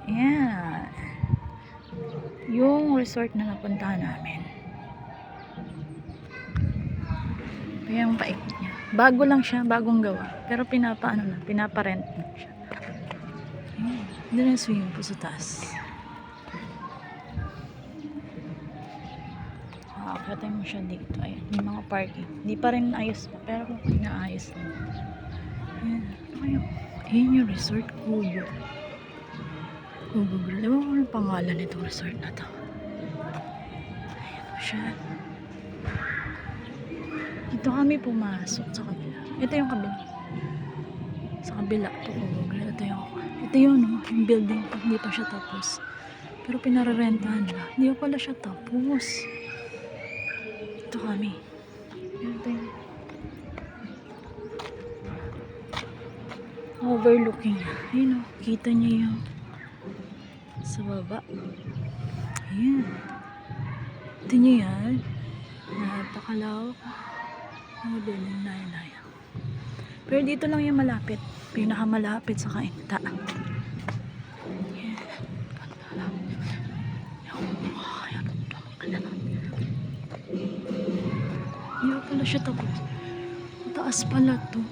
Ayan. Yung resort na napuntahan namin. Ayan yung paikot niya. Bago lang siya, bagong gawa. Pero pinaparent na siya. Ayan. Doon yung swimming pool sa taas. Akatay mo siya dito. Ayan, yung mga parking. Hindi pa rin ayos pa, pero inaayos na. Ayan. Ayan yung resort Kubo. Kubo Grill. Ewan ko anong pangalan nitong resort na to. Ayan o siya. Dito kami pumasok sa kabila. Ito yung kabila. Sa kabila po Kubo Grill. Ito yun, no? Yung building pa. Hindi pa siya tapos. Pero pinararentahan na. Hindi pa pala siya tapos. Ito kami. Ito yung overlooking. Ayun o. Kita niyo yung sa baba. Ayan. Ito niyo yan. Napakalawak. Building na yun. Pero dito lang yung malapit. Pinakamalapit sa Kainta. Hindi pala siya tapos. Taas pala to.